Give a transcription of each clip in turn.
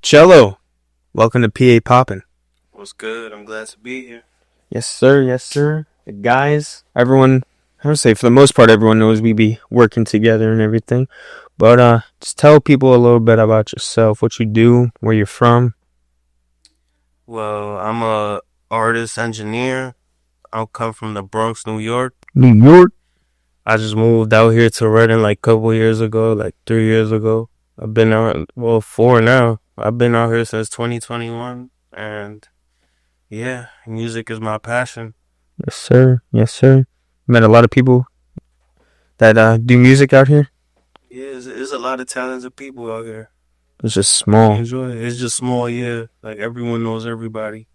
Chelo, welcome to PaPoppin. What's good? I'm glad to be here. Yes, sir. Yes, sir. The guys, everyone, I would say for the most part, everyone knows we be working together and everything. But just tell people a little bit about yourself, what you do, where you're from. Well, I'm a artist engineer. I come from the Bronx, New York. New York. I just moved out here to Reading like a couple years ago, like 3 years ago. I've been out, well, 4 now. I've been out here since 2021, and yeah, music is my passion. Yes, sir. Yes, sir. Met a lot of people that do music out here. Yeah, there's a lot of talented people out here. It's just I small. enjoy it. It's just small, yeah. Like everyone knows everybody.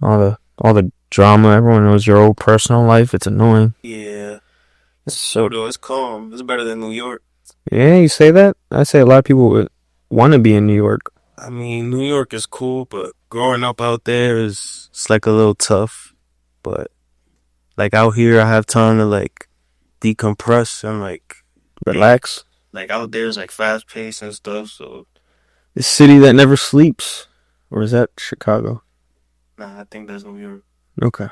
All the drama. Everyone knows your old personal life. It's annoying. Yeah. So Though it's calm. It's better than New York. yeah, you say that. I say a lot of people would want to be in New York. I mean, New York is cool, but growing up out there is it's like a little tough. But like out here, I have time to like decompress and like Relax. like out there is like fast paced and stuff. So The city that never sleeps. Or is that Chicago? nah, I think that's New York. Okay.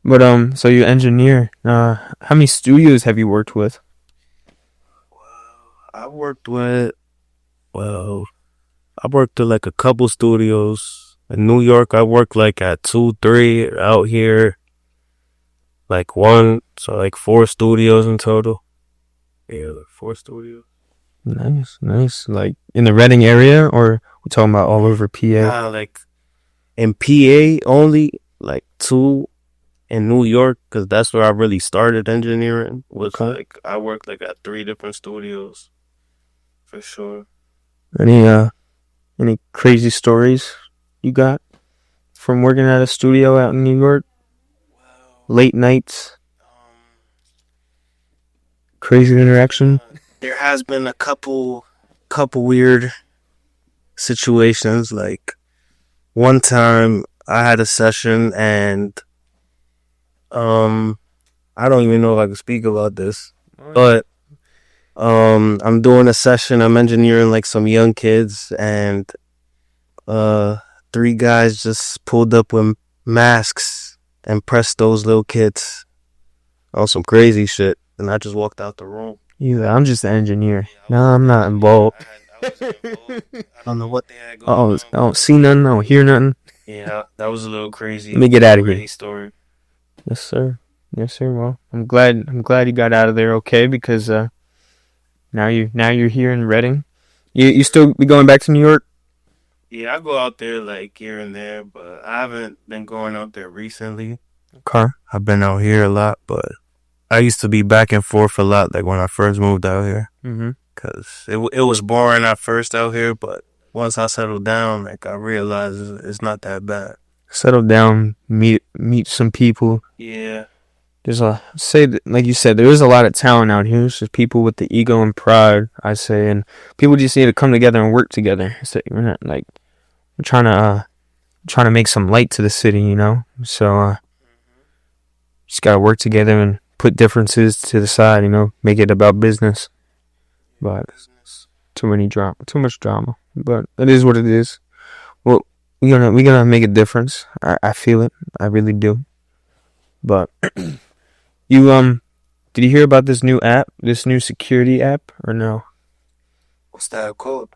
But so you engineer. How many studios have you worked with? I worked with well, I worked at like a couple studios in New York. I worked like at 2, 3 out here, like one, so like 4 studios in total. Yeah, like 4 studios. Nice, nice. Like in the Reading area, or we talking about all over PA? Nah, like in PA only, like 2 in New York, because that's where I really started engineering. Was Okay. like I worked like at 3 different studios, for sure. Any crazy stories you got from working at a studio out in New York? Late nights, crazy interaction. There has been a couple weird situations. Like one time, I had a session, and I don't even know if I can speak about this, but I'm doing a session. I'm engineering like some young kids, and 3 guys just pulled up with masks and pressed those little kids on some crazy shit, and I just walked out the room. I'm just an engineer. No, I'm not involved. I wasn't involved. I don't know what they had going Oh, on. I don't see nothing. I don't hear nothing. Yeah, that was a little crazy. Let me get out of here. Crazy story. Yes, sir. Yes, sir. Well, I'm glad you got out of there okay, because now you're here in Reading. You still be going back to New York? Yeah, I go out there like here and there, but I haven't been going out there recently. Okay. I've been out here a lot, but I used to be back and forth a lot, like when I first moved out here, Mm-hmm. cause it was boring at first out here, but once I settled down, like I realized it's not that bad. Settle down, meet some people. Yeah, There's like you said, there is a lot of talent out here. It's just people with the ego and pride, I say, and people just need to come together and work together. So we're not like we're trying to make some light to the city, you know. So just gotta work together and put differences to the side, you know. Make it about business. But too much drama. But it is what it is. Well, we're gonna make a difference. I feel it. I really do. But you did you hear about this new app, this new security app, or no? what's that called?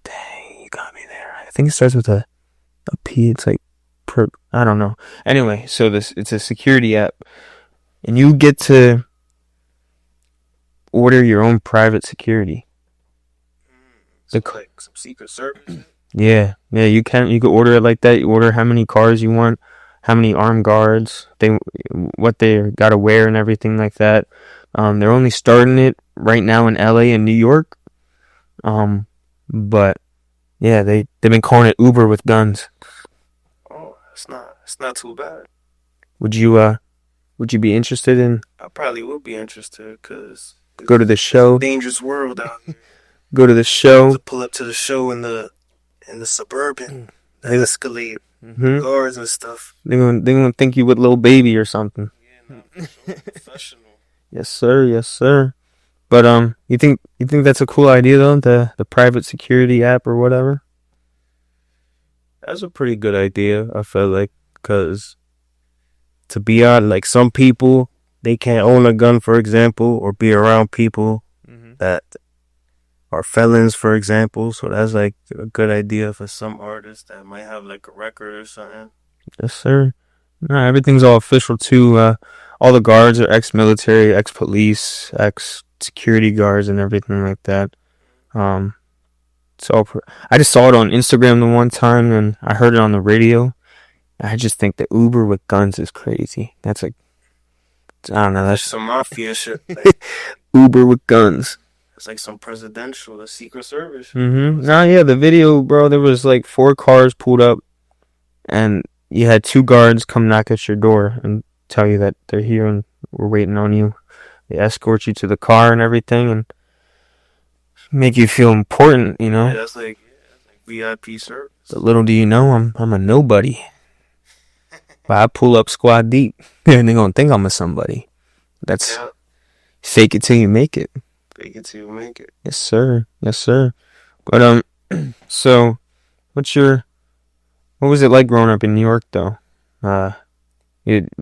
Dang, you got me there. I think it starts with a P. It's like I don't know. Anyway, so it's a security app, and you get to order your own private security. So like some secret service. Yeah, you can order it like that. You order how many cars you want, how many armed guards, what they gotta wear and everything like that. They're only starting it right now in LA and New York. But yeah, they've been calling it Uber with guns. Oh, it's not too bad. Would you be interested in I probably would be interested, cause go to the show? dangerous world out here. Go to the show. To pull up to the show in the Suburban, they escalate Mm-hmm. guards and stuff. They're gonna think you with Lil Baby or something. Yeah, no, for sure. Professional. Yes, sir. Yes, sir. But you think that's a cool idea though, the private security app or whatever? That's a pretty good idea. I feel like, because to be honest, like some people, they can't own a gun, for example, or be around people Mm-hmm. that are felons, for example. So that's like a good idea for some artists that might have like a record or something. Yes, sir. No, everything's all official too. All the guards are ex-military, ex-police, ex-security guards, and everything like that. Um, I just saw it on Instagram the one time, and I heard it on the radio. I just think the Uber with guns is crazy. That's like, I don't know. That's That's some mafia shit. Like, Uber with guns. it's like some presidential, the Secret Service. Mm-hmm. Nah, yeah, the video, bro. There was like 4 cars pulled up, and you had 2 guards come knock at your door and tell you that they're here and we're waiting on you. They escort you to the car and everything, and make you feel important. Yeah, that's like VIP service. But little do you know, I'm a nobody. But I pull up squad deep, and they gonna think I'm a somebody. That's Yeah, fake it till you make it. fake it till you make it. Yes, sir. Yes, sir. But so what was it like growing up in New York though?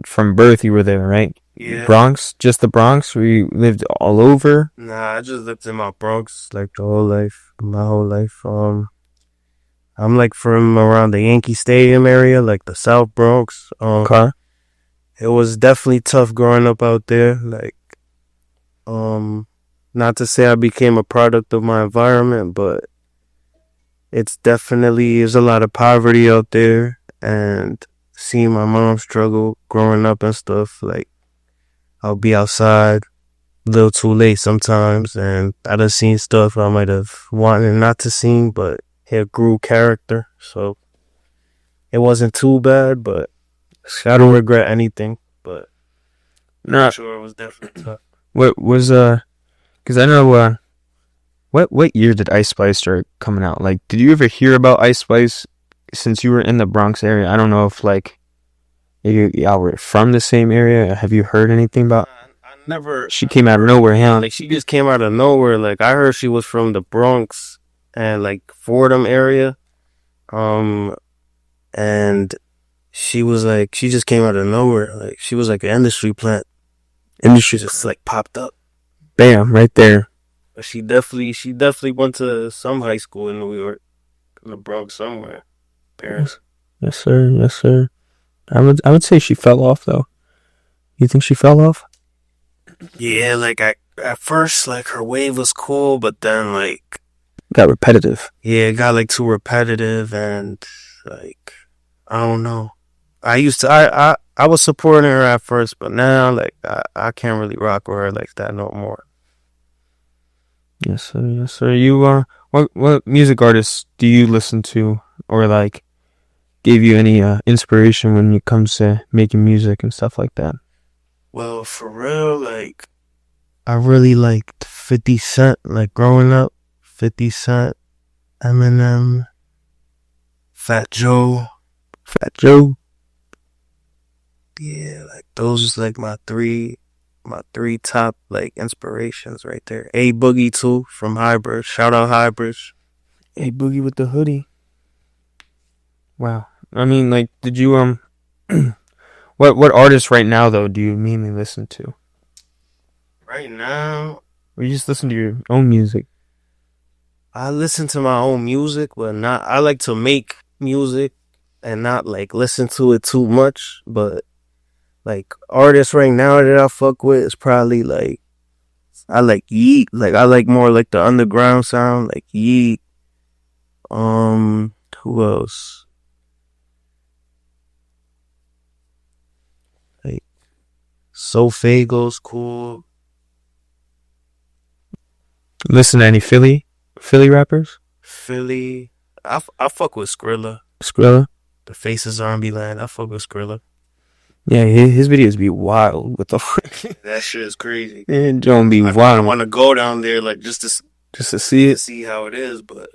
From birth you were there, right? Yeah. Bronx, just the Bronx, or you lived all over? Nah, I just lived in my Bronx like the whole life, my whole life. I'm like from around the Yankee Stadium area, like the South Bronx. Okay. It was definitely tough growing up out there. Like, not to say I became a product of my environment, but there's a lot of poverty out there, and seeing my mom struggle growing up and stuff. Like, I'll be outside a little too late sometimes, and I done seen stuff I might have wanted not to see, but it grew character. So it wasn't too bad, but I don't regret anything. But No, I'm sure it was definitely tough. what was because I know what year did Ice Spice start coming out? Like, did you ever hear about Ice Spice since you were in the Bronx area? I don't know if like y'all were from the same area. Have you heard anything about? I never. She came out of nowhere, huh? Like, she just came out of nowhere. Like, I heard she was from the Bronx and like Fordham area. And she just came out of nowhere. Like, she was like an industry plant. Industry just like popped up. Bam, right there. But she definitely went to some high school in New York, in the Bronx somewhere. Parents. Yes, sir. Yes, sir. I would say she fell off though. You think she fell off? Yeah, like at first, like her wave was cool, but then like, Got repetitive. yeah, it got like too repetitive, and like, I don't know. I was supporting her at first, but now like I can't really rock with her like that no more. Yes, sir. Yes, sir. You what music artists do you listen to, or like gave you any inspiration when it comes to making music and stuff like that? Well, for real, like, I really liked 50 Cent, like growing up. 50 Cent, Eminem, Fat Joe. Fat Joe. Yeah, like those is like my three top like inspirations right there. A Boogie too from Hybrid. Shout out Hybrid. Hey, Boogie with the hoodie. Wow. I mean, like, did you what artists right now though do you mainly listen to? Right now, Or you just listen to your own music? I listen to my own music, but not. I like to make music and not like listen to it too much. But like artists right now that I fuck with is probably like I like Yeet. Like I like more like the underground sound, like Yeet. Who else? Like Sofago's cool. Listen to any Philly rappers? Philly. I fuck with Skrilla. Skrilla? The Faces R&B Land. I fuck with Skrilla. Yeah, his videos be wild with the That shit is crazy. and don't be I wild want to go down there like just just to see to it. see how it is, but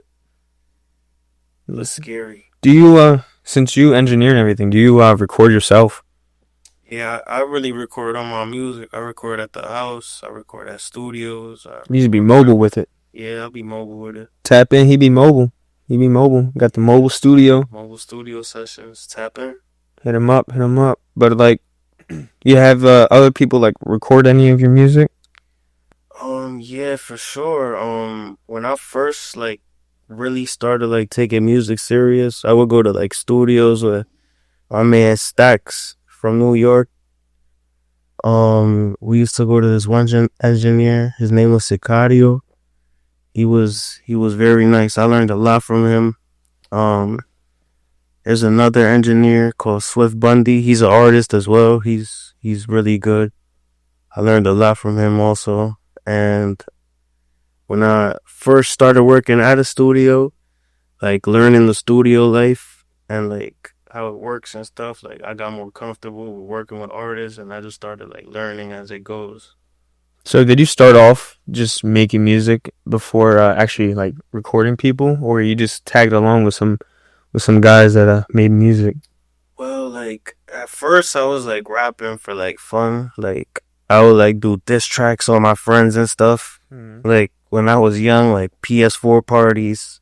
it's scary. Do you since you engineer and everything, do you record yourself? Yeah, I really record on my music. I record at the house. I record at studios. I You should be record. mobile with it. Yeah, I'll be mobile with it. Tap in. He be mobile. He be mobile. Got the mobile studio. Mobile studio sessions. Tap in. Hit him up. Hit him up. But like, you have other people like record any of your music? Yeah, for sure. When I first like really started like taking music serious, I would go to like studios with my man Stacks from New York. We used to go to this one engineer. His name was Sicario. He was very nice. I learned a lot from him. Um, there's another engineer called Swift Bundy. He's an artist as well. He's really good. I learned a lot from him also. And when I first started working at a studio, like learning the studio life and like how it works and stuff, like I got more comfortable with working with artists and I just started like learning as it goes. So did you start off just making music before actually like recording people, or you just tagged along with some guys that made music? Well, like at first I was like rapping for like fun. Like I would like do diss tracks on my friends and stuff. Hmm. Like when I was young, like PS4 parties.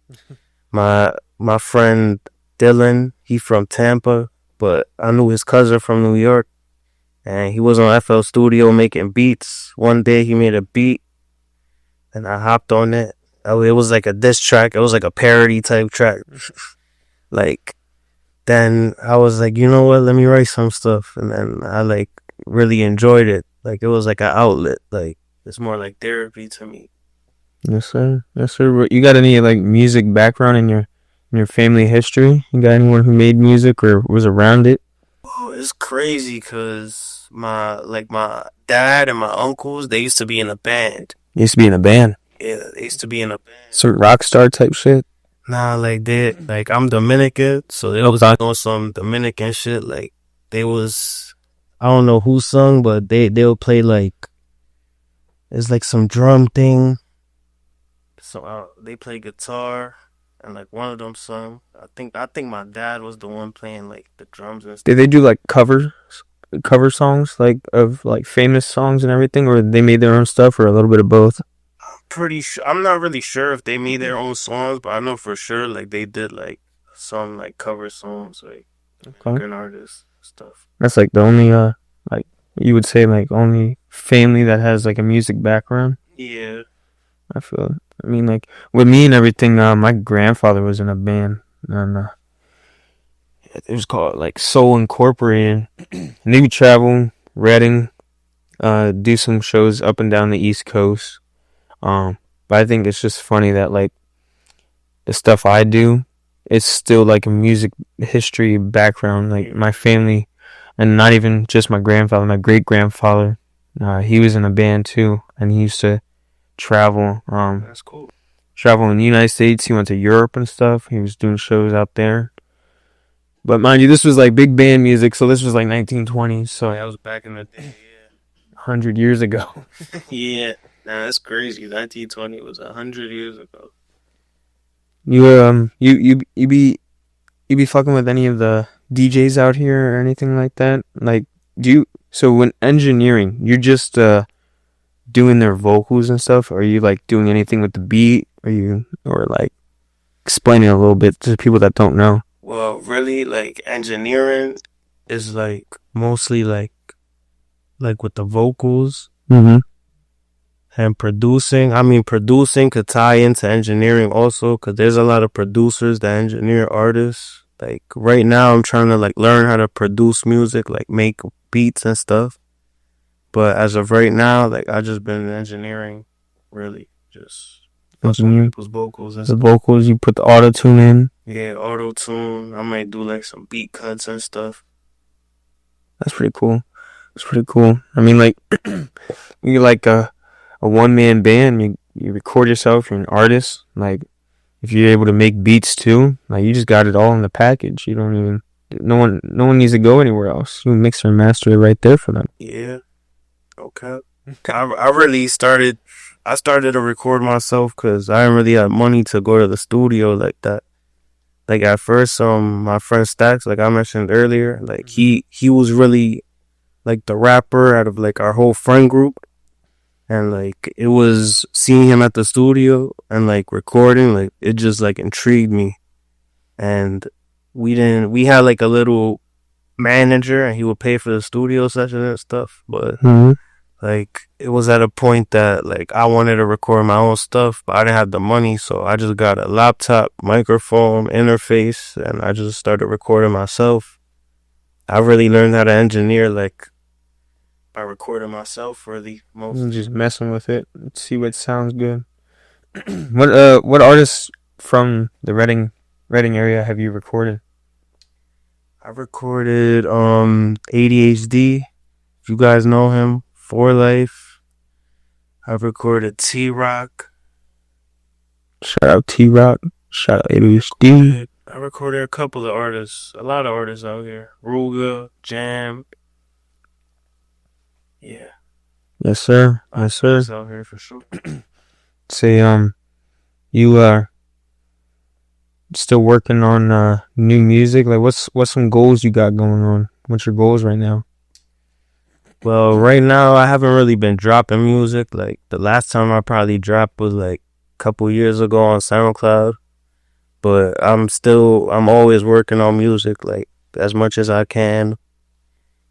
My friend Dylan, he from Tampa, but I knew his cousin from New York, and he was on FL Studio making beats. One day he made a beat, and I hopped on it. It was like a diss track. It was like a parody type track. Like then I was like, you know what? Let me write some stuff, and then I like really enjoyed it. Like it was like an outlet. Like it's more like therapy to me. Yes, sir. Yes, sir. You got any like music background in your family history? You got anyone who made music or was around it? Oh, it's crazy because my dad and my uncles they used to be in a band. You used to be in a band, Yeah, they used to be in a band. sort of rock star type shit. Nah, like they like I'm Dominican, so they was on some Dominican shit. Like they was I don't know who sung, but they'll play like it's like some drum thing. So they play guitar and like one of them sung. I think my dad was the one playing like the drums and Did stuff. they do like cover songs like of like famous songs and everything, or they made their own stuff, or a little bit of both? Pretty sure I'm not really sure if they made their own songs, but I know for sure like they did like some like cover songs like Okay. American artists stuff. That's like the only like you would say like only family that has like a music background. Yeah. I feel. I mean, like with me and everything. My grandfather was in a band, and it was called like Soul Incorporated, and they would travel, Reading, do some shows up and down the East Coast. But I think it's just funny that like the stuff I do, it's still like a music history background. Like my family, and not even just my grandfather, my great grandfather. He was in a band too, and he used to travel. That's cool. Travel in the United States. He went to Europe and stuff. He was doing shows out there. But mind you, this was like big band music, so this was like 1920s, so That was back in the day. 100 years ago. Yeah. Yeah. Nah, that's crazy. 1920 was 100 years ago. You be fucking with any of the DJs out here or anything like that? Like, so when engineering, you're just doing their vocals and stuff? Or are you like doing anything with the beat? Or like explaining a little bit to people that don't know? Well, really, like engineering is like mostly like with the vocals Mm-hmm. and producing. I mean, producing could tie into engineering also, because there's a lot of producers that engineer artists. Like right now, I'm trying to like learn how to produce music, like make beats and stuff. But as of right now, like I just been engineering, really, just fucking with Engineering people's vocals and the stuff. vocals, you put the auto tune in. Yeah, auto tune. I might do like some beat cuts and stuff. That's pretty cool. It's pretty cool. I mean, like, you're like a one man band. You record yourself. You're an artist. Like, if you're able to make beats too, like you just got it all in the package. You don't even no one needs to go anywhere else. You mix and master it right there for them. Yeah, okay. I really started. I started to record myself because I didn't really have money to go to the studio like that. Like at first, my friend Stacks, like I mentioned earlier, like he was really like the rapper out of like our whole friend group. And like it was seeing him at the studio and like recording, like it just like intrigued me. And we had like a little manager and he would pay for the studio session and stuff. But Mm-hmm. like it was at a point that like I wanted to record my own stuff, but I didn't have the money, so I just got a laptop, microphone, interface, and I just started recording myself. I really learned how to engineer like by recording myself for the most. Just messing with it, see what sounds good. What artists from the Reading area have you recorded? I recorded ADHD, if you guys know him, For Life. I've recorded T Rock. Shout out T Rock. Shout out ADHD. I recorded a couple of artists, a lot of artists out here. Ruga, Jam. Yeah. Yes, sir. Yes, sir. Artists out here for sure. Say, you still working on new music? Like, what's some goals you got going on? What's your goals right now? Well, right now I haven't really been dropping music. Like the last time I probably dropped was like a couple years ago on SoundCloud. But I'm always working on music like as much as I can.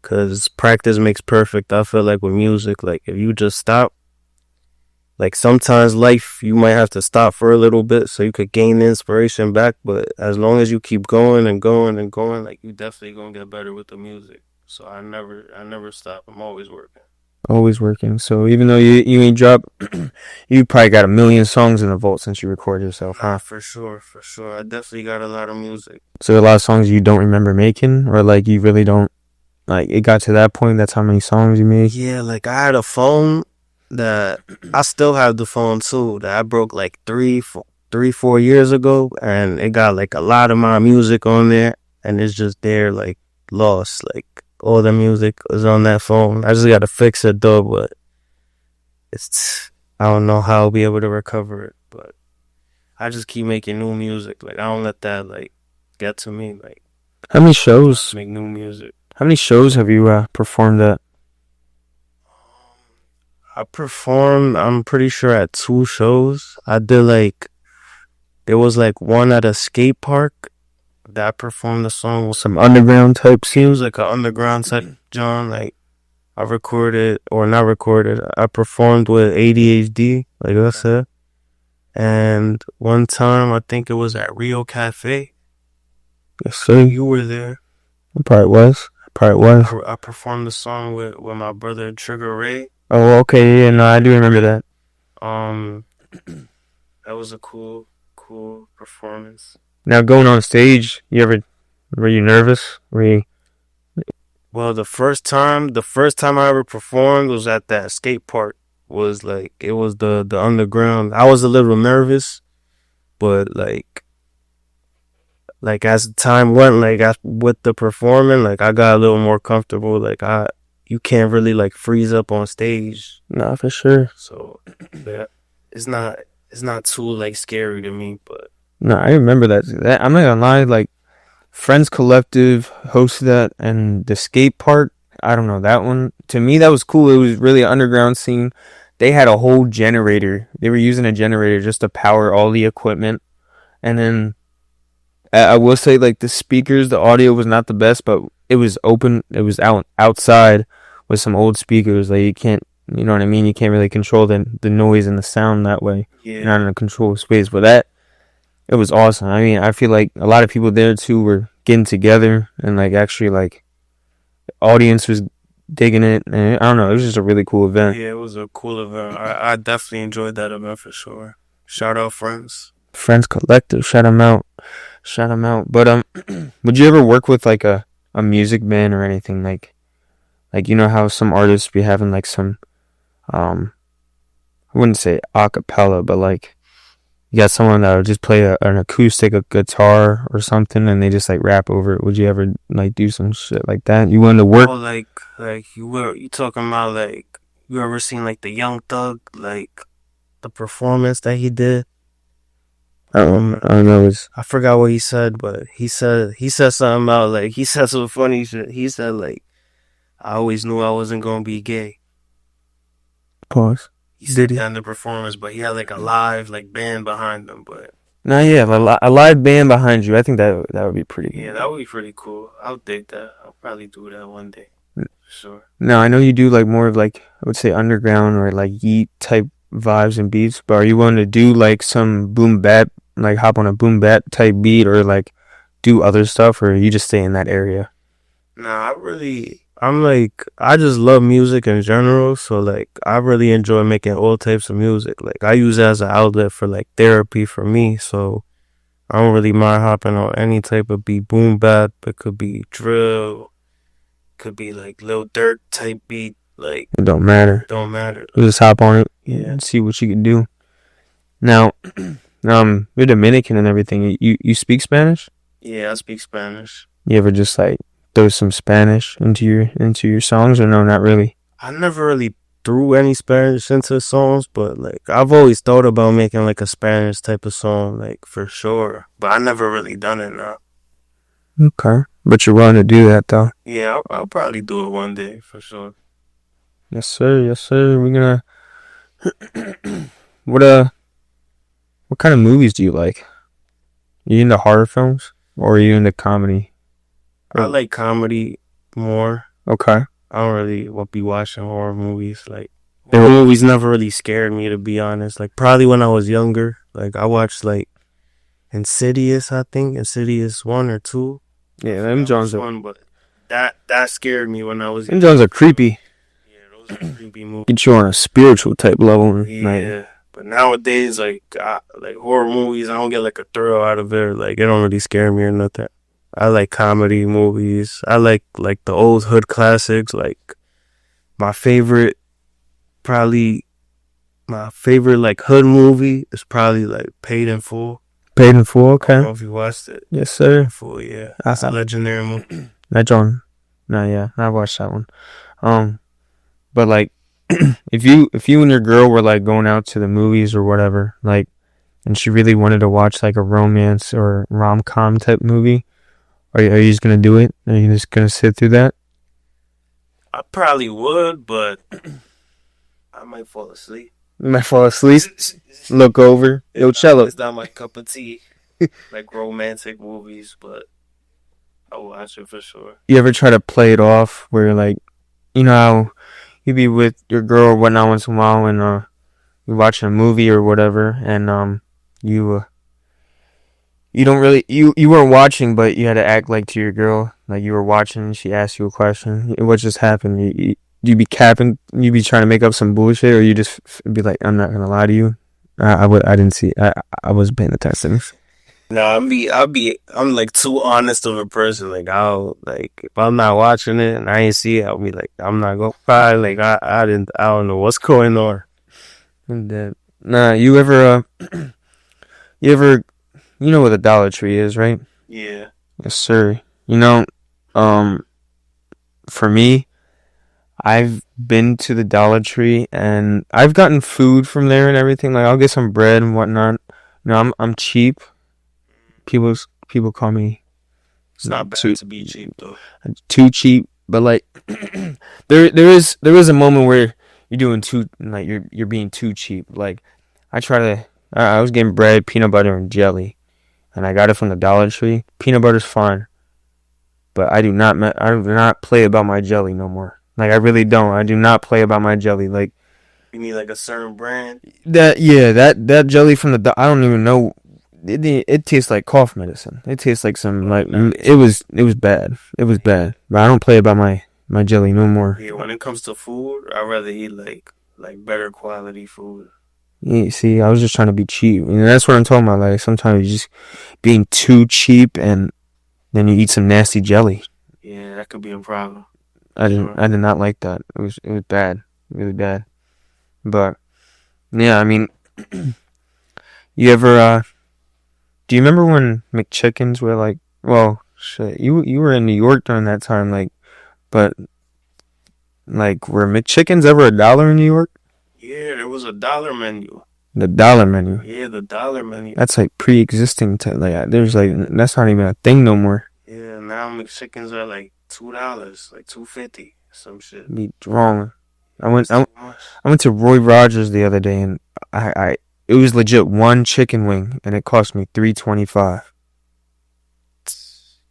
Cause practice makes perfect. I feel like with music, like if you just stop, like sometimes life you might have to stop for a little bit so you could gain the inspiration back. But as long as you keep going and going and going, like you definitely gonna get better with the music. So I never stop. I'm always working. Always working. So even though you ain't dropped, you probably got a million songs in the vault since you recorded yourself, huh? For sure, for sure. I definitely got a lot of music. So a lot of songs you don't remember making, or like you really don't, like it got to that point. That's how many songs you made. Yeah, like I had a phone that I still have the phone too that I broke like 4 years ago, and it got like a lot of my music on there, and it's just there like lost. Like all the music is on that phone. I just gotta fix it though, but I don't know how I'll be able to recover it, but I just keep making new music. Like I don't let that like get to me. Like How many shows? make new music. How many shows have you performed at? I performed, I'm pretty sure, at 2 shows. I did like, there was like one at a skate park that I performed the song with Some underground type seems like an underground type John. Like I recorded or not recorded. I performed with ADHD, like I said. And one time I think it was at Rio Cafe. Yes, sir. You were there. It probably was. I performed the song with my brother Trigger Ray. Oh, okay. Yeah, no, I do remember that. That was a cool performance. Now going on stage, were you nervous? Well, the first time I ever performed was at that skate park. Was like it was the underground. I was a little nervous, but like as time went, like with the performing, like I got a little more comfortable. Like you can't really like freeze up on stage. Nah, for sure. So yeah, it's not too like scary to me, but No, I remember that. I'm not gonna lie, like Friends Collective hosted that, and the skate park. I don't know that one. To me, that was cool. It was really an underground scene. They had a whole generator. They were using a generator just to power all the equipment, and then I will say, like the speakers, the audio was not the best, but it was open. It was outside with some old speakers. Like you can't, you know what I mean? You can't really control the noise and the sound that way. yeah, You're not in a controlled space. But it was awesome. I mean, I feel like a lot of people there too were getting together and like actually like the audience was digging it. And I don't know, it was just a really cool event. Yeah, it was a cool event. I definitely enjoyed that event for sure. Shout out Friends. Friends Collective, shout them out. But would you ever work with like a music band or anything like you know how some artists be having like some I wouldn't say a cappella, but like you got someone that would just play an acoustic a guitar or something and they just like rap over it. Would you ever like do some shit like that? You wanted to work? Oh, like you talking about like you ever seen like the Young Thug like the performance that he did? I don't know. I forgot what he said, but he said something about like he said some funny shit. He said like I always knew I wasn't gonna be gay. Pause. He Did said he? that in the performance, but he had like a live like band behind him. But No, yeah, a live band behind you. I think that would be pretty yeah, good. that would be pretty cool. I'll dig that. I'll probably do that one day for sure. Now I know you do like more of like I would say underground or like yeet type vibes and beats, but are you willing to do like some boom bap, like hop on a boom bap type beat, or like do other stuff, or you just stay in that area? Nah, I'm like, I just love music in general. So like, I really enjoy making all types of music. Like, I use it as an outlet for like therapy for me. So I don't really mind hopping on any type of beat, boom bap. It could be drill, could be like Lil Durk type beat. Like, It don't matter. don't matter. You just hop on it Yeah, and see what you can do. Now, you're Dominican and everything. You speak Spanish? yeah, I speak Spanish. You ever just like throw some Spanish into your songs, or no, not really? I never really threw any Spanish into songs, but like I've always thought about making like a Spanish type of song, like for sure. But I never really done it now. Okay, but you're willing to do that though. Yeah, I'll probably do it one day for sure. Yes, sir. Yes, sir. We're gonna. What what kind of movies do you like? Are you into horror films or are you into comedy? I like comedy more. Okay. I don't really be watching horror movies. Like They horror were- movies never really scared me to be honest. Like probably when I was younger. Like I watched like Insidious, I think Insidious 1 or 2. Yeah, them Jones are One, but that scared me when I was them Jones are creepy. Yeah, those are creepy movies. Get you on a spiritual type level. Yeah, but nowadays, like horror movies, I don't get like a thrill out of it. Like it don't really scare me or nothing. I like comedy movies. I like the old hood classics. Like my favorite, probably my favorite like hood movie is probably like Paid in Full. Paid in full. I Okay. don't know if you watched it. Yes, sir. Full, yeah, I it's a saw legendary movie. that John. No, yeah, I watched that one. Um, but like, if you and your girl were like going out to the movies or whatever, like, and she really wanted to watch like a romance or rom com type movie, are you just gonna do it? Are you just gonna sit through that? I probably would, but I might fall asleep. You might fall asleep. Look over. Yo, Chelo. It's not my cup of tea. Like romantic movies, but I'll watch it for sure. You ever try to play it off where like, you know how you be with your girl or whatnot once in a while and you're watching a movie or whatever and you you don't really you weren't watching but you had to act like to your girl like you were watching and she asked you a question. What just happened? You be capping, you be trying to make up some bullshit, or you just be like, I'm not gonna lie to you. I didn't see. I wasn't paying attention. No, I'm like too honest of a person. Like I'll like if I'm not watching it and I ain't see it, I'll be like I'm not gonna cry. Like I don't know what's going on. And then, nah, you ever, you know what a Dollar Tree is, right? Yeah. Yes, sir. You know, um, for me, I've been to the Dollar Tree and I've gotten food from there and everything. Like I'll get some bread and whatnot. You know, I'm cheap. People call me It's not bad to be cheap though. too cheap, but like there is a moment where you're doing too like you're being too cheap. Like I was getting bread, peanut butter, and jelly, and I got it from the Dollar Tree. Peanut butter's fine, but I do not play about my jelly no more. Like I really don't. I do not play about my jelly. Like You need like a certain brand. that jelly from I don't even know. It tastes like cough medicine. It tastes like some like it was bad. It was bad. But I don't play about my jelly no more. Yeah, when it comes to food, I'd rather eat like better quality food. Yeah, see, I was just trying to be cheap. And that's what I'm talking about. Like sometimes you just being too cheap and then you eat some nasty jelly. Yeah, that could be a problem. I did not like that. It was bad. Really bad. But yeah, I mean you ever do you remember when McChickens were like, well, shit, you were in New York during that time, like, but like, were McChickens ever $1 in New York? Yeah, there was a dollar menu. The dollar menu. Yeah, the dollar menu. That's like pre-existing. Like, there's like that's not even a thing no more. Yeah, now McChickens are like $2, like $2.50. some shit. Be wrong. I went to Roy Rogers the other day, and it was legit one chicken wing, and it cost me $3.25.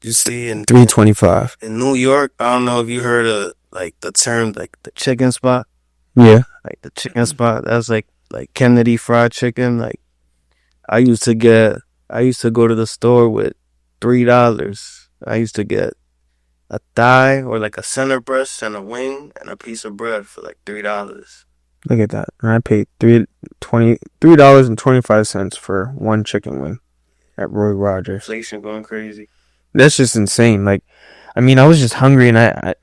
You see, $3.25. in New York, I don't know if you heard of like the term like the chicken spot. Yeah. Like the chicken spot, that's like Kennedy Fried Chicken. Like I used to go to the store with $3. I used to get a thigh or like a center breast and a wing and a piece of bread for like $3. Look at that. And I paid $3.25 for one chicken wing at Roy Rogers. Inflation going crazy. That's just insane. Like, I mean, I was just hungry, and it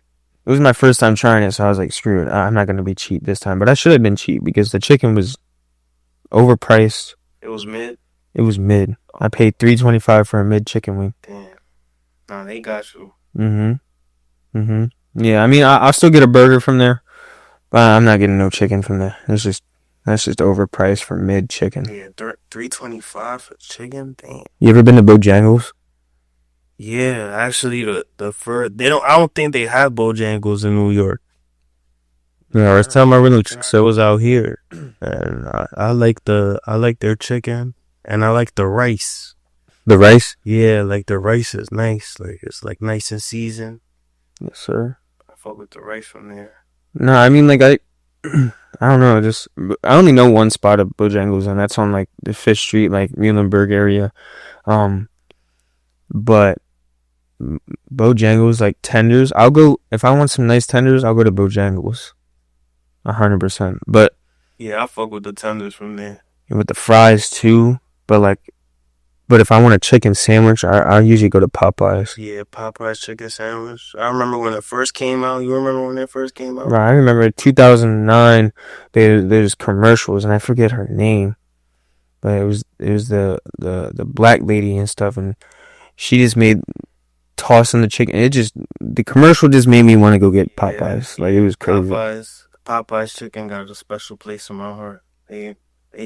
was my first time trying it, so I was like, screw it. I'm not gonna be cheap this time. But I should have been cheap because the chicken was overpriced. It was mid. It was mid. I paid $3.25 for a mid chicken wing. Damn. Nah, they got you. Yeah, I mean, I'll still get a burger from there, but I'm not getting no chicken from there. That's just overpriced for mid chicken. Yeah, $3.25 for chicken. Damn. You ever been to Bojangles? Yeah, actually, the first they don't. I don't think they have Bojangles in New York. Yeah, first time I really so it was out here, and I like their chicken, and I like the rice. The rice? Yeah, like the rice is nice. Like it's like nice and seasoned. Yes, sir. I fuck with the rice from there. No, I mean, like, I don't know, I only know one spot of Bojangles, and that's on, like, the Fish Street, like, Muhlenberg area, but Bojangles, like, tenders, if I want some nice tenders, I'll go to Bojangles, 100%, but, yeah, I fuck with the tenders from there. With the fries, too, but if I want a chicken sandwich, I usually go to Popeyes. Yeah, Popeyes chicken sandwich. I remember when it first came out. You remember when it first came out? Right, I remember 2009. There's commercials, and I forget her name, but it was the black lady and stuff, and she just made tossing the chicken. The commercial just made me want to go get Popeyes. Like, it was crazy. Popeyes chicken got a special place in my heart. They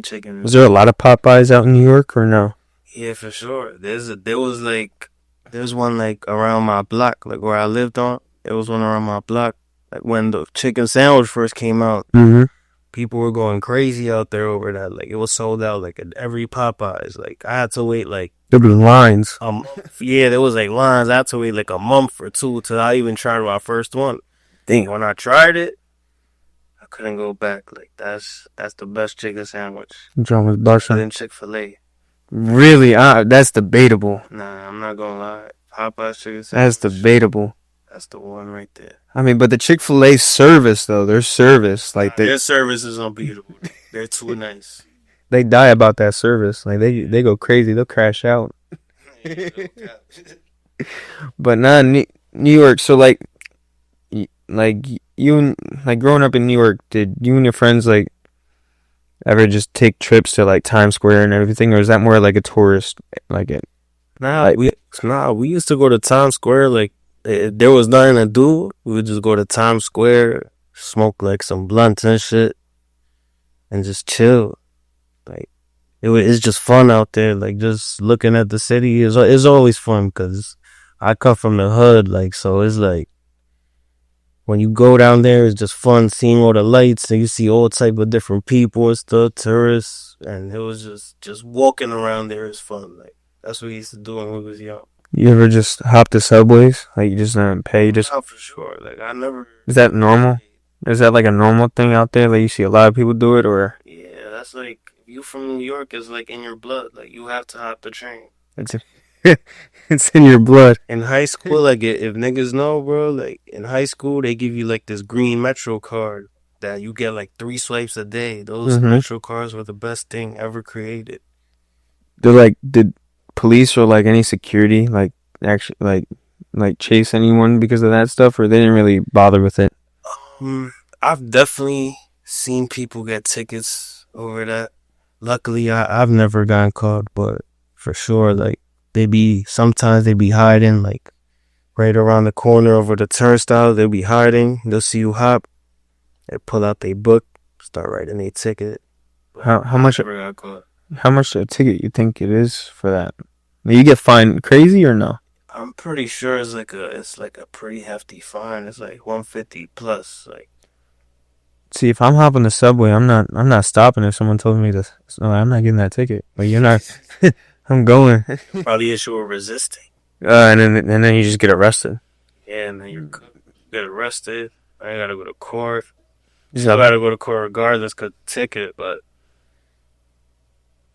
chicken. Was there a lot of Popeyes out in New York or no? Yeah, for sure. There's one like around my block, like where I lived on. There was one around my block. Like when the chicken sandwich first came out, people were going crazy out there over that. Like it was sold out like at every Popeyes. Like I had to wait like there were lines. Yeah, there was like lines. I had to wait like a month or two till I even tried my first one. Dang. When I tried it, I couldn't go back. Like that's the best chicken sandwich. John was Better than Chick-fil-A. Really? That's debatable. Nah, I'm not gonna lie. Popeye's chicken sandwich. That's debatable. That's the one right there. I mean, but the Chick-fil-A service, though, their service, like their service is unbeatable. They're too nice. They die about that service. Like they go crazy. They'll crash out. But nah, New York. So like you growing up in New York, did you and your friends like ever just take trips to like Times Square and everything, or is that more like a tourist like it? We used to go to Times Square. Like if there was nothing to do, we would just go to Times Square, smoke like some blunts and shit, and just chill. Like it's just fun out there. Like just looking at the city is always fun because I come from the hood. Like so, it's like. When you go down there, it's just fun seeing all the lights, and you see all type of different people and stuff, tourists, and it was just walking around there is fun. Like that's what we used to do when we was young. You ever just hop the subways? Like you just don't pay? Just for sure. Like I never. Is that normal? Is that like a normal thing out there? Like you see a lot of people do it, or? Yeah, that's like if you from New York, it's like in your blood. Like you have to hop the train. It's in your blood. In high school, like if niggas know, bro, like in high school they give you like this green Metro card that you get like 3 swipes a day. Those Metro cards were the best thing ever created. Did police or like any security like actually like chase anyone because of that stuff, or they didn't really bother with it? I've definitely seen people get tickets over that. Luckily, I've never gotten caught, but for sure, like. Sometimes they be hiding like right around the corner over the turnstile. They'll be hiding. They'll see you hop. They pull out their book, start writing their ticket. How much a ticket you think it is for that? You get fined crazy or no? I'm pretty sure it's like a pretty hefty fine. It's like 150 plus. Like See, if I'm hopping the subway, I'm not stopping if someone tells me this. No, I'm not getting that ticket. But you're not. I'm going. probably issue of resisting. And then you just get arrested. Yeah, and then you get arrested. I gotta go to court. You Still gotta go to court regardless, cause ticket, but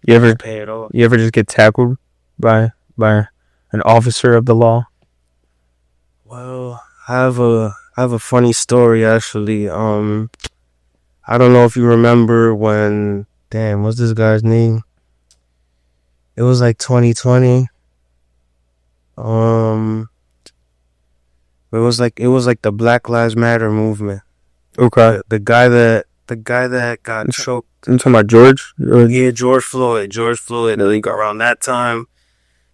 you ever pay it off. you ever just get tackled by an officer of the law? Well, I have a funny story actually. I don't know if you remember when. Damn, what's this guy's name? It was like 2020. Um, it was like the Black Lives Matter movement. Okay. The guy that got choked. I'm talking about George. Yeah, George Floyd. George Floyd. Like around that time,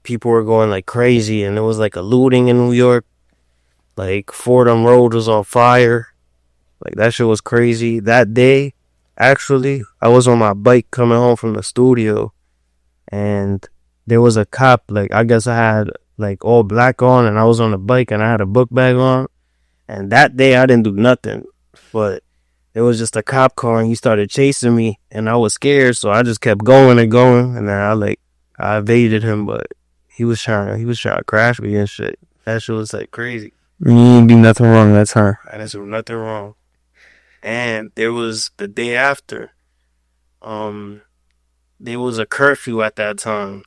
people were going like crazy, and it was like a looting in New York. Like Fordham Road was on fire. Like that shit was crazy. That day, actually, I was on my bike coming home from the studio, and there was a cop. Like I guess I had like all black on, and I was on the bike, and I had a book bag on. And that day, I didn't do nothing, but it was just a cop car, and he started chasing me, and I was scared, so I just kept going and going, and then I evaded him, but he was trying to crash me and shit. That shit was like crazy. You didn't do nothing wrong that time. I didn't do nothing wrong. And there was the day after, there was a curfew at that time.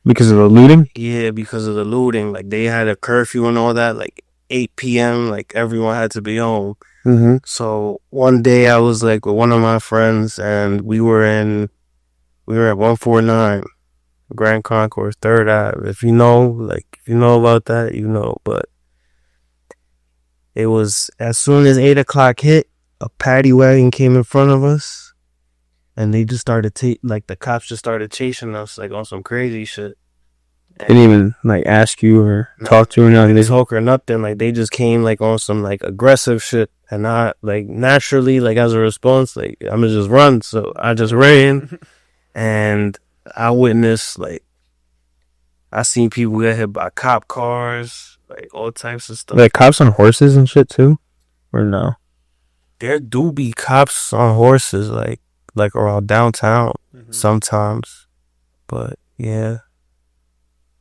Because of the looting? Yeah, because of the looting. Like they had a curfew and all that, like 8 p.m. Like everyone had to be home. Mm-hmm. So one day I was like with one of my friends, and we were at 149 Grand Concourse, Third Ave. If you know about that, you know. But it was as soon as 8 o'clock hit, a paddy wagon came in front of us, and they just started like the cops just started chasing us like on some crazy shit. They didn't even like ask you or talk to you or nothing. They talk or nothing. Like they just came like on some like aggressive shit, and I like naturally like as a response like I'm gonna just run. So I just ran, and I witnessed like I seen people get hit by cop cars, like all types of stuff. Like cops on horses and shit too, or no? There do be cops on horses like around downtown sometimes, but yeah,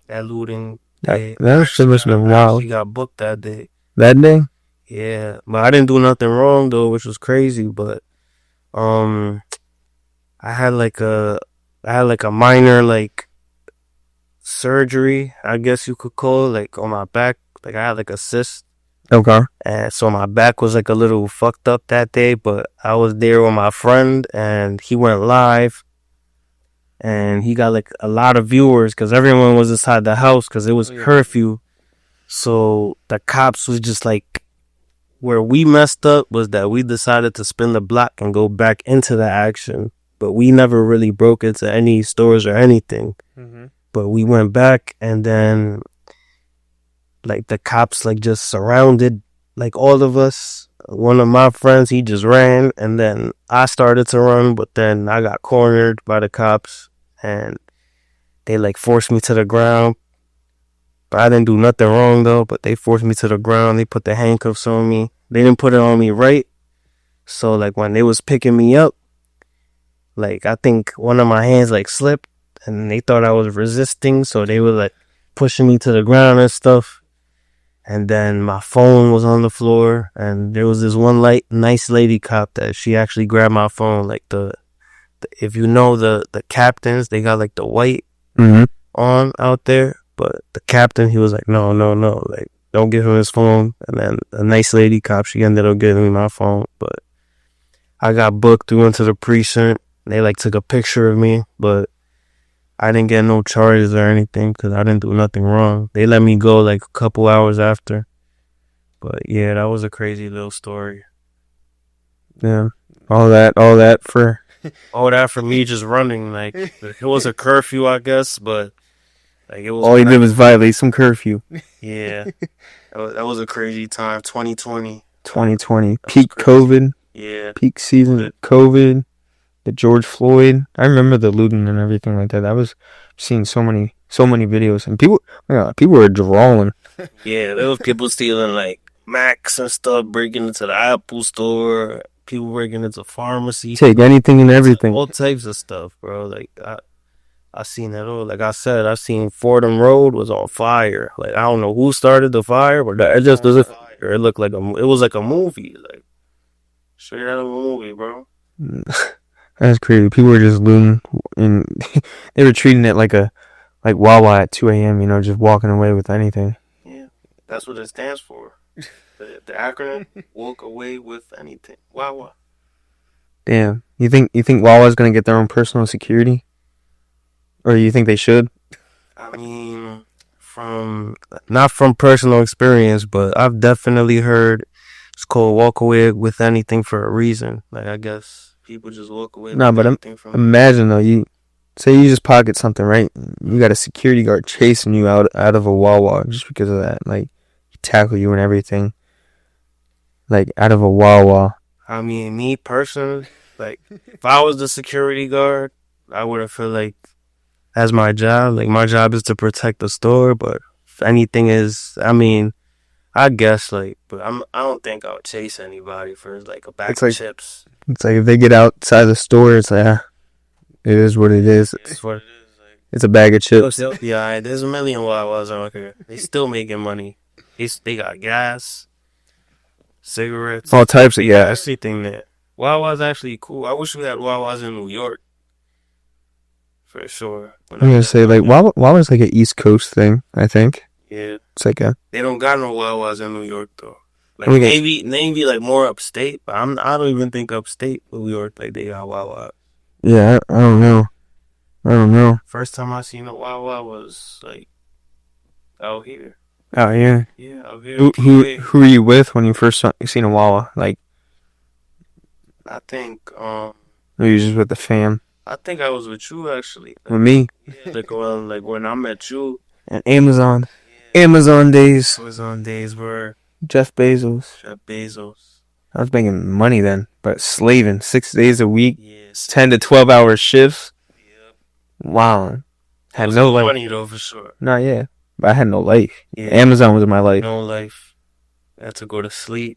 that looting. That shit must have been wild. She got booked that day. That day? Yeah, but I didn't do nothing wrong though, which was crazy. But I had like a minor like surgery, I guess you could call it, like on my back. Like I had like a cyst. Okay. And so my back was like a little fucked up that day, but I was there with my friend, and he went live, and he got like a lot of viewers because everyone was inside the house because it was curfew. So the cops was just like, where we messed up was that we decided to spin the block and go back into the action, but we never really broke into any stores or anything. Mm-hmm. But we went back, and then like the cops like just surrounded like all of us. One of my friends, he just ran, and then I started to run, but then I got cornered by the cops, and they like forced me to the ground. But I didn't do nothing wrong though, but they forced me to the ground. They put the handcuffs on me. They didn't put it on me right. So like when they was picking me up, like I think one of my hands like slipped, and they thought I was resisting, so they were like pushing me to the ground and stuff. And then my phone was on the floor, and there was this one nice lady cop that she actually grabbed my phone. Like the if you know the captains, they got like the white on out there, but the captain, he was like, no, like don't give him his phone. And then a nice lady cop, she ended up giving me my phone, but I got booked. We went to the precinct. They like took a picture of me, but I didn't get no charges or anything because I didn't do nothing wrong. They let me go like a couple hours after. But yeah, that was a crazy little story. Yeah, all that for all that for me just running. Like it was a curfew, I guess, but like it was. All you did was violate some curfew. Yeah, that was a crazy time. 2020. Peak COVID. Yeah. Peak season COVID. The George Floyd. I remember the looting and everything like that. I was seeing so many videos, and people were drawing. Yeah, there was people stealing like Macs and stuff, breaking into the Apple store, people breaking into pharmacy, Take anything and everything. all types of stuff, bro. Like I seen that all. Like I said, I seen Fordham Road was on fire. Like I don't know who started the fire, but it just was a fire. It looked like it was like a movie, like straight out of a movie, bro. That's crazy. People were just looting, and they were treating it like Wawa at 2 a.m. You know, just walking away with anything. Yeah, that's what it stands for. The acronym "Walk Away with Anything." Wow. Damn. You think Wawa's gonna get their own personal security, or you think they should? I mean, from not from personal experience, but I've definitely heard it's called "Walk Away with Anything" for a reason. Like I guess people just walk away Nah, with but anything from. imagine though, you say you just pocket something, right? You got a security guard chasing you out of a Wawa just because of that. Like, he tackle you and everything. Like, out of a Wawa. I mean, me personally, like if I was the security guard, I would have feel like that's my job. Like my job is to protect the store, but if anything is, I mean, I guess like, but I don't think I would chase anybody for like a bag It's of like chips. it's like if they get outside the store, it's like, it is what it is. That's what it is. Like, It's a bag of chips. yeah, there's a million Wawas out here. They still making money. They got gas, cigarettes, All types of gas. everything there. Wawa's actually cool. I wish we had Wawa's in New York. For sure. I'm gonna say like Wawa's like an East Coast thing. I think Yeah. it's like a. They don't got no Wawa's in New York though. Like I mean, maybe like more upstate, but I don't even think upstate New York like they got Wawa. yeah, I don't know. I don't know. First time I seen a Wawa was like out here. Oh yeah. Yeah, out here. Who were you with when you first seen a Wawa? Like, I think or you just with the fam? I think I was with you actually. With me Yeah, like when I met you. and Amazon. Amazon days. It was on days where Jeff Bezos. Jeff Bezos. I was making money then, but slaving 6 days a week, Yes. 10 to 12 hour shifts. Yep. Wow. Had Was no good life. money though for sure. Not yet. But I had no life. Yeah. Amazon was my life. No life. I had to go to sleep.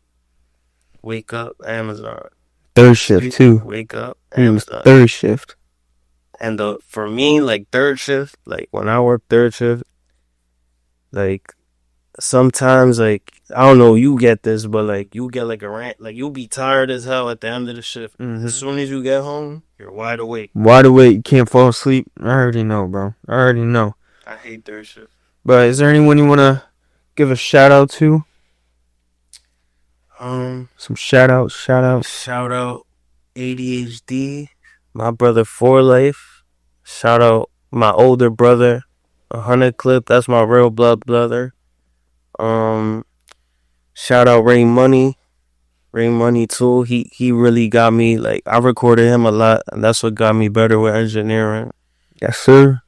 Wake up, Amazon. Third shift too. Wake up, It was Amazon. third shift. And for me, like third shift, like when I work third shift, like sometimes like I don't know, you get this, but like you get like a rant, like you'll be tired as hell at the end of the shift. Mm-hmm. As soon as you get home, you're wide awake. Wide awake, you can't fall asleep. I already know, bro. I already know. I hate third shift. But is there anyone you want to give a shout out to? Some shout outs. Shout out ADHD, my brother for life. Shout out my older brother, 100 Clip. That's my real blood brother. Shout out Ray Money. Ray Money too. He really got me, like I recorded him a lot, and that's what got me better with engineering. Yes, sir.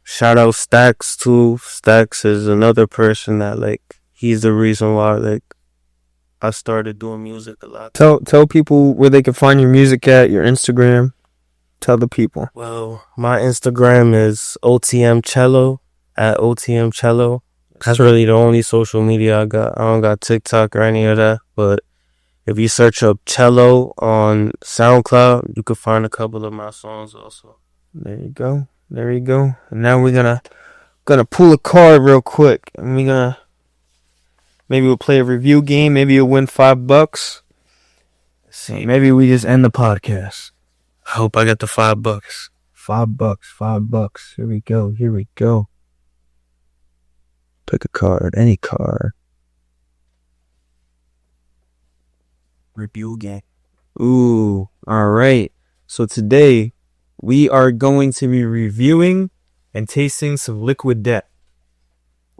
Shout out Stacks too. Stacks is another person that like he's the reason why like I started doing music a lot. Tell people where they can find your music at, your Instagram. Tell the people. Well, my Instagram is OTM Chelo at OTM Chelo. That's really the only social media I got. I don't got TikTok or any of that. But if you search up Chelo on SoundCloud, you can find a couple of my songs also. There you go. And now we're gonna pull a card real quick, and maybe we'll play a review game. Maybe you'll win $5. See, Maybe we just end the podcast. I hope I get the $5. $5. Here we go. Pick a card, any card. Review game. Ooh, all right. So today we are going to be reviewing and tasting some Liquid Death.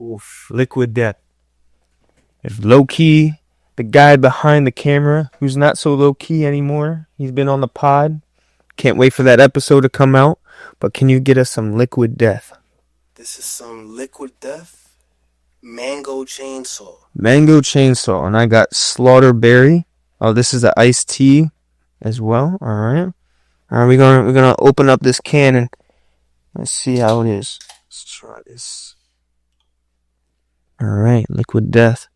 Oof, Liquid Death. If low key, the guy behind the camera, who's not so low key anymore, he's been on the pod. Can't wait for that episode to come out. But can you get us some Liquid Death? This is some Liquid Death Mango Chainsaw. Mango Chainsaw, and I got Slaughterberry. Oh, this is an iced tea as well. All right. We're gonna open up this can and let's see how it is. Let's try this. All right, Liquid Death.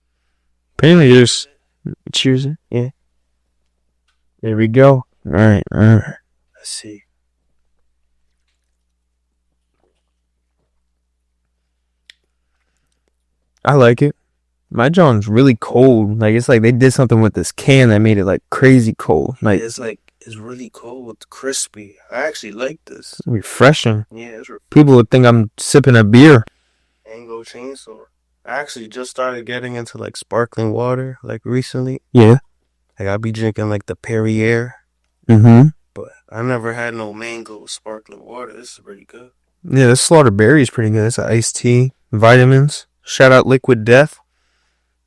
Apparently, there's cheers. Yeah. There we go. All right. Let's see. I like it. My John's really cold. Like, it's like they did something with this can that made it like crazy cold. Like, it's really cold, crispy. I actually like this. refreshing. Yeah, it's People would think I'm sipping a beer. Mango chainsaw. I actually just started getting into like sparkling water like recently. Yeah. Like I'll be drinking like the Perrier, Mm-hmm. but I never had no mango sparkling water. This is pretty good. Yeah, this Slaughter Berry is pretty good. It's an iced tea, vitamins. Shout out Liquid Death.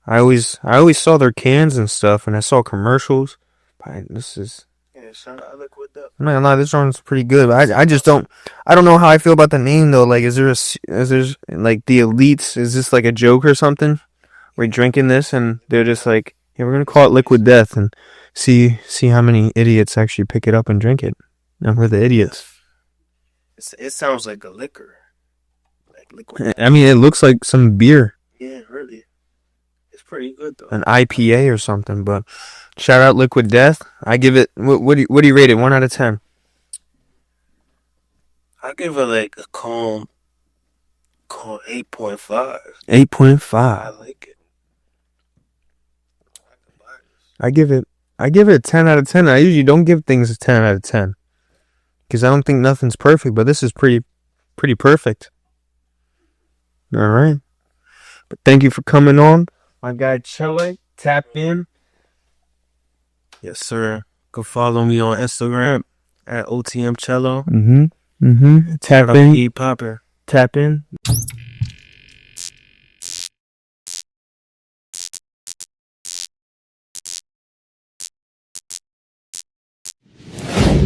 I always saw their cans and stuff, and I saw commercials. But this is. Yeah, shout out Liquid Death. I'm not gonna lie, this one's pretty good. But I just don't. I don't know how I feel about the name though. Like, is there like the elites? Is this like a joke or something? We're drinking this, and they're just like, yeah, we're gonna call it Liquid Death, and see how many idiots actually pick it up and drink it. And we're the idiots. It sounds like a liquor. Like liquid. I mean, it looks like some beer. Yeah, really. It's pretty good though. An IPA or something, but shout out Liquid Death. I give it. What do you rate it? 1 out of 10. I give it like a calm 8.5. 8.5. like it. I give it a 10 out of 10. I usually don't give things a 10 out of 10 because I don't think nothing's perfect, but this is pretty perfect. All right. But thank you for coming on. My guy Chelo, tap in. Yes, sir. Go follow me on Instagram at OTM Chelo. Tap in. PaPoppin. Tap in.